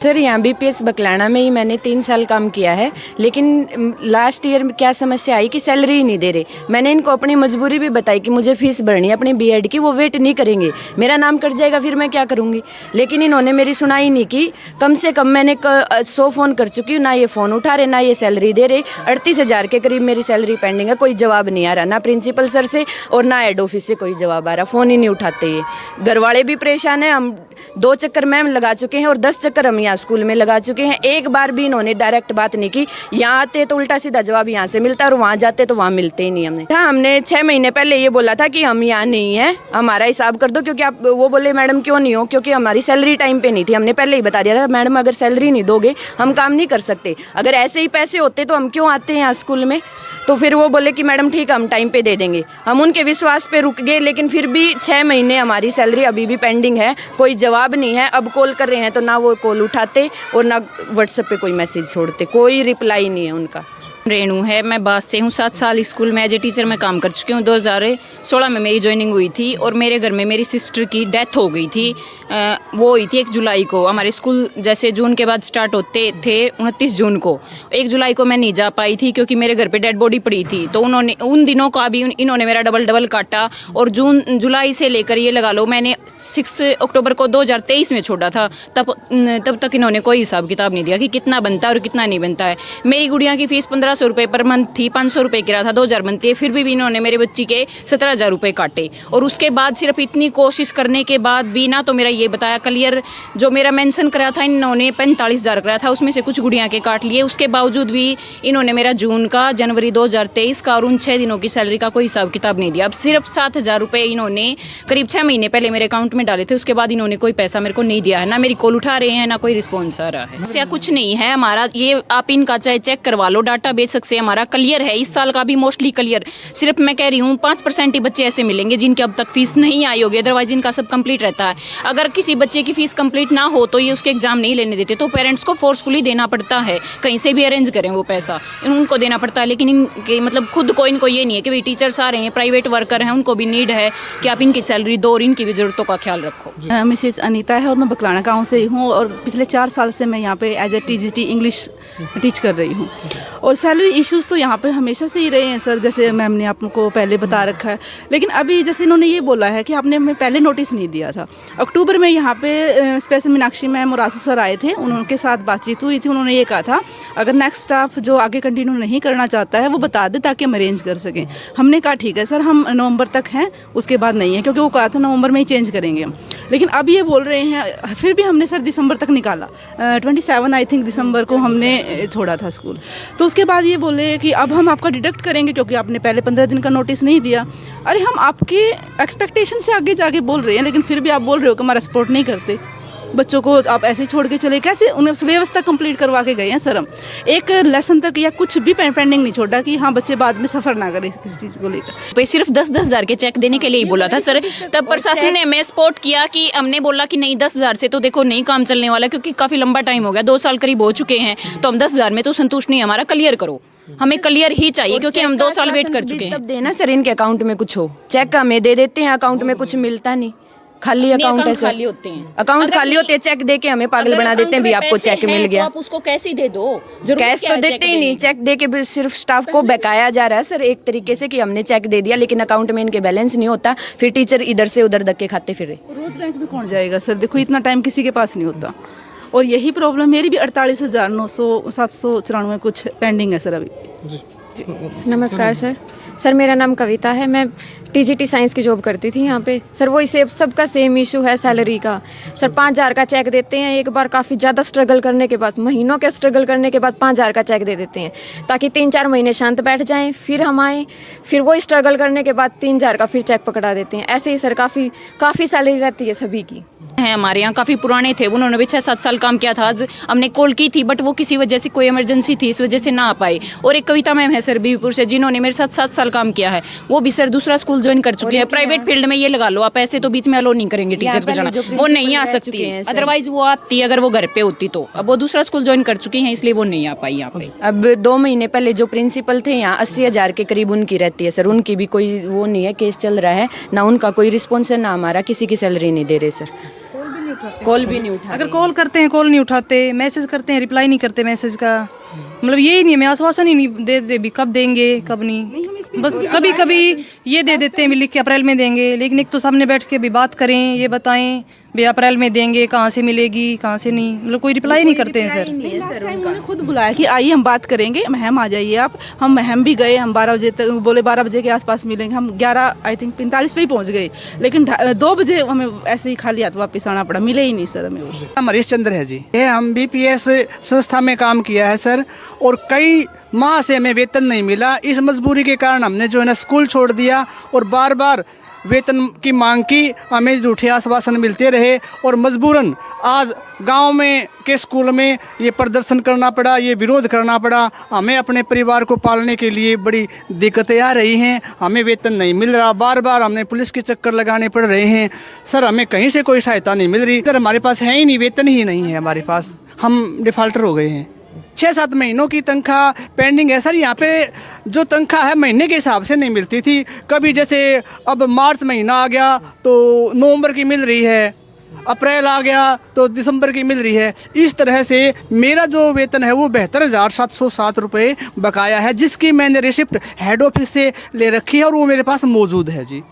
Sir यहाँ BPS बकलाना में ही मैंने 3 साल काम किया है, लेकिन लास्ट ईयर में क्या समस्या आई कि सैलरी ही नहीं दे रहे। मैंने इनको अपनी मजबूरी भी बताई कि मुझे फीस भरनी है अपनी बीएड की, वो वेट नहीं करेंगे, मेरा नाम कट जाएगा फिर मैं क्या करूँगी। लेकिन इन्होंने मेरी सुनाई नहीं की। कम से कम मैंने 100 फ़ोन कर चुकी हूँ, ना ये फ़ोन उठा रहे, ना ये सैलरी दे रहे। 38,000 के करीब मेरी सैलरी पेंडिंग है, कोई जवाब नहीं आ रहा, ना प्रिंसिपल सर से और ना हेड ऑफिस से कोई जवाब आ रहा। फ़ोन ही नहीं उठाते ये। घर वाले भी परेशान हैं। हम 2 चक्कर मैम लगा चुके हैं और 10 चक्कर हम यहाँ स्कूल में लगा चुके हैं। एक बार भी इन्होंने डायरेक्ट बात नहीं की। यहाँ आते तो उल्टा सीधा जवाब यहाँ से मिलता है और वहाँ जाते तो वहाँ मिलते ही नहीं। हमने 6 महीने पहले ये बोला था कि हम यहाँ नहीं हैं, हमारा हिसाब कर दो, क्योंकि आप वो बोले मैडम क्यों नहीं हो, क्योंकि हमारी सैलरी टाइम पे नहीं थी। हमने पहले ही बता दिया था मैडम अगर सैलरी नहीं दोगे हम काम नहीं कर सकते, अगर ऐसे ही पैसे होते तो हम क्यों आते हैं यहाँ स्कूल में। तो फिर वो बोले कि मैडम ठीक है हम टाइम पे दे देंगे। हम उनके विश्वास पे रुक गए, लेकिन फिर भी 6 महीने हमारी सैलरी अभी भी पेंडिंग है, कोई जवाब नहीं है। अब कॉल कर रहे हैं तो ना वो कॉल उठाते और ना व्हाट्सएप पे कोई मैसेज छोड़ते, कोई रिप्लाई नहीं है उनका। रेणु है, मैं बास से हूँ। 7 साल स्कूल में एज ए टीचर मैं काम कर चुकी हूँ। 2016 में मेरी ज्वाइनिंग हुई थी और मेरे घर में मेरी सिस्टर की डेथ हो गई थी। वो हुई थी 1 जुलाई को। हमारे स्कूल जैसे जून के बाद स्टार्ट होते थे 29 जून को। 1 जुलाई को मैं नहीं जा पाई थी क्योंकि मेरे घर पे डेड बॉडी पड़ी थी। तो उन्होंने उन दिनों का भी इन्होंने मेरा डबल काटा। और जुलाई से लेकर ये लगा लो मैंने 6 अक्टूबर को 2023 में छोड़ा था, तब तक इन्होंने कोई हिसाब किताब नहीं दिया कि कितना बनता है और कितना नहीं बनता है। मेरी गुड़िया की फीस 1500 रुपये पर मंथ थी, 500 रुपये किराया था, 2000 बनती है। फिर भी इन्होंने मेरे बच्ची के 17,000 रुपये काटे। और उसके बाद सिर्फ इतनी कोशिश करने के बाद भी ना तो मेरा ये बताया क्लियर जो मेरा मेंशन कराया था इन्होंने 45,000 कराया था, उसमें से कुछ गुड़िया के काट लिए। उसके बावजूद भी इन्होंने मेरा जून का, जनवरी 2023 का और उन 6 दिनों की सैलरी का कोई हिसाब किताब नहीं दिया। अब सिर्फ 7,000 रुपये इन्होंने करीब 6 महीने पहले मेरे अकाउंट में डाले थे। उसके बाद इन्होंने कोई पैसा मेरे को नहीं दिया है, ना मेरी कॉल उठा रहे हैं, ना कोई रिस्पॉन्स आ रहा है। ऐसा कुछ नहीं है हमारा। ये आप इनका चाहे चेक करवा लो, डाटा बेच सकते हैं, हमारा क्लियर है। इस साल का भी मोस्टली क्लियर। सिर्फ मैं कह रही हूँ 5% ही बच्चे ऐसे मिलेंगे जिनकी अब तक फीस नहीं आई होगी, अदरवाइज इनका सब कंप्लीट रहता है। अगर किसी बच्चे की फीस कंप्लीट ना हो तो ये उसके एग्जाम नहीं लेने देते, तो पेरेंट्स को फोर्सफुली देना पड़ता है, कहीं से भी अरेंज करें वो पैसा उनको देना पड़ता है। लेकिन इनके मतलब खुद को इनको ये नहीं है कि भाई टीचर्स आ रहे हैं, प्राइवेट वर्कर हैं, उनको भी नीड है कि आप इनकी सैलरी दो और इनकी भी ज़रूरतों का ख्याल रखो। मिसेज अनीता है और मैं बकलाना गाँव से हूँ और पिछले 4 साल से मैं यहाँ पे as a TGT English teach कर रही हूँ। और सैलरी इश्यूज़ तो यहाँ पर हमेशा से ही रहे हैं सर, जैसे मैम ने आपको पहले बता रखा है। लेकिन अभी जैसे इन्होंने ये बोला है कि आपने हमें पहले नोटिस नहीं दिया था। अक्टूबर में यहाँ पे स्पेशल मीनाक्षी मैम और आसू सर आए थे, उनके साथ बातचीत हुई थी। उन्होंने ये कहा था अगर नेक्स्ट स्टाफ जो आगे कंटिन्यू नहीं करना चाहता है वो बता दे ताकि हम अरेंज कर सकें। हमने कहा ठीक है सर, हम नवंबर तक हैं, उसके बाद नहीं है, क्योंकि वो कहा था नवंबर में ही चेंज करेंगे। लेकिन अब ये बोल रहे हैं, फिर भी हमने सर दिसंबर तक निकाला। 27 आई थिंक दिसंबर को हमने छोड़ा था स्कूल। तो उसके बाद ये बोले कि अब हम आपका डिडक्ट करेंगे क्योंकि आपने पहले 15 दिन का नोटिस नहीं दिया। अरे हम आपके एक्सपेक्टेशन से आगे जाके बोल रहे हैं, लेकिन फिर भी आप बोल रहे हो कि हमारा सपोर्ट नहीं करते। बच्चों को आप ऐसे छोड़ के चले, कैसे उन्हें सिलेबस तक कंप्लीट करवा के गए हैं सर। हम एक लेसन तक या कुछ भी पेंडिंग नहीं छोड़ा कि हाँ बच्चे बाद में सफ़र ना करें किसी चीज़ को लेकर। सिर्फ 10,000 के चेक देने के लिए ही बोला था सर। तब प्रशासन ने हमें सपोर्ट किया कि हमने बोला कि नहीं 10,000 से तो देखो नहीं काम चलने वाला, क्योंकि काफ़ी लंबा टाइम हो गया, 2 साल करीब हो चुके हैं, तो हम 10,000 में तो संतुष्ट नहीं, हमारा क्लियर करो, हमें क्लियर ही चाहिए क्योंकि हम 2 साल वेट कर चुके हैं। तब देना सर इनके अकाउंट में कुछ हो, चेक हमें दे देते हैं, अकाउंट में कुछ मिलता नहीं, खाली अकाउंट है सर। खाली होते हैं, अकाउंट खाली होते हैं, चेक दे के हमें पागल बना देते हैं भी आपको चेक मिल गया। तो आप उसको कैसे दे दो, कैश तो देते ही नहीं, चेक दे के भी सिर्फ स्टाफ को बकाया जा रहा है सर एक तरीके से कि हमने चेक दे दिया, लेकिन अकाउंट में इनके बैलेंस नहीं होता। फिर टीचर इधर से उधर धक्के खाते फिर रहे। रोज बैंक में कौन जाएगा सर, देखो इतना टाइम किसी के पास नहीं होता। और यही प्रॉब्लम मेरी भी 48,994 कुछ पेंडिंग है सर अभी। नमस्कार सर, मेरा नाम कविता है। मैं TGT साइंस की जॉब करती थी यहाँ पे सर। वही सबका सेम इशू है सैलरी का सर। 5,000 का चेक देते हैं, एक बार काफ़ी ज़्यादा स्ट्रगल करने के बाद, महीनों के स्ट्रगल करने के बाद 5,000 का चेक दे देते हैं ताकि 3-4 महीने शांत बैठ जाएं, फिर हम आएँ, फिर वही स्ट्रगल करने के बाद 3,000 का फिर चेक पकड़ा देते हैं। ऐसे ही सर काफ़ी सैलरी रहती है सभी की। हैं हमारे यहाँ काफ़ी पुराने थे, उन्होंने भी 6-7 साल काम किया था। आज हमने कॉल की थी बट वो किसी वजह से कोई इमरजेंसी थी, इस वजह से ना आ पाए। और एक कविता मैम है सर बीवीपुर से, जिन्होंने मेरे साथ 7 साल काम किया है, वो भी सर दूसरा स्कूल ज्वाइन कर चुकी है। प्राइवेट फील्ड में ये लगा लो आप, ऐसे तो बीच में अलो नहीं करेंगे टीचर को जाना, वो नहीं आ सकती, अदरवाइज वो आती अगर वो घर पे होती तो। अब वो दूसरा स्कूल ज्वाइन कर चुकी हैं, इसलिए वो नहीं आ पाई यहाँ पे। अब 2 महीने पहले जो प्रिंसिपल थे यहाँ 80,000 के करीब उनकी रहती है सर, उनकी भी कोई वो नहीं है, केस चल रहा है, ना उनका कोई रिस्पॉन्स है, ना हमारा, किसी की सैलरी नहीं दे रहे सर। उठाते। कॉल भी नहीं उठा अगर कॉल करते हैं कॉल नहीं उठाते, मैसेज करते हैं रिप्लाई नहीं करते मैसेज का। मतलब यही नहीं है, मैं आश्वासन ही नहीं दे दे भी कब देंगे कब नहीं। बस कभी कभी ये दे देते हैं भी लिख के अप्रैल में देंगे, लेकिन एक तो सामने बैठ के भी बात करें, ये बताएं भी अप्रैल में देंगे, कहाँ से मिलेगी कहाँ से नहीं, मतलब कोई रिप्लाई नहीं करते हैं सर। लास्ट टाइम उन्होंने खुद बुलाया कि आइए हम बात करेंगे, महम आ जाइए आप। हम महम भी गए, हम 12 बजे तक बोले 12 बजे के आसपास मिलेंगे, हम 11 आई थिंक 45 पे ही पहुंच गए, लेकिन 2 बजे हमें ऐसे ही खाली हाथ वापस आना पड़ा, मिले ही नहीं सर हमें वो। नाम हरीश चंद्र है जी। ये हम बीपीएस संस्था में काम किया है सर, और कई माह से हमें वेतन नहीं मिला। इस मजबूरी के कारण हमने जो है ना स्कूल छोड़ दिया और बार बार वेतन की मांग की, हमें झूठे आश्वासन मिलते रहे और मजबूरन आज गांव में के स्कूल में ये प्रदर्शन करना पड़ा, ये विरोध करना पड़ा। हमें अपने परिवार को पालने के लिए बड़ी दिक्कतें आ रही हैं, हमें वेतन नहीं मिल रहा, बार बार हमने पुलिस के चक्कर लगाने पड़ रहे हैं सर, हमें कहीं से कोई सहायता नहीं मिल रही सर। हमारे पास है ही नहीं, वेतन ही नहीं है हमारे पास, हम डिफ़ॉल्टर हो गए हैं। 6-7 महीनों की तनख्वाह पेंडिंग है सर। यहाँ पे जो तनख्वाह है महीने के हिसाब से नहीं मिलती थी, कभी जैसे अब मार्च महीना आ गया तो नवंबर की मिल रही है, अप्रैल आ गया तो दिसंबर की मिल रही है। इस तरह से मेरा जो वेतन है वो 72,707 रुपये बकाया है, जिसकी मैंने रिसिप्ट हेड ऑफिस से ले रखी है और वो मेरे पास मौजूद है जी।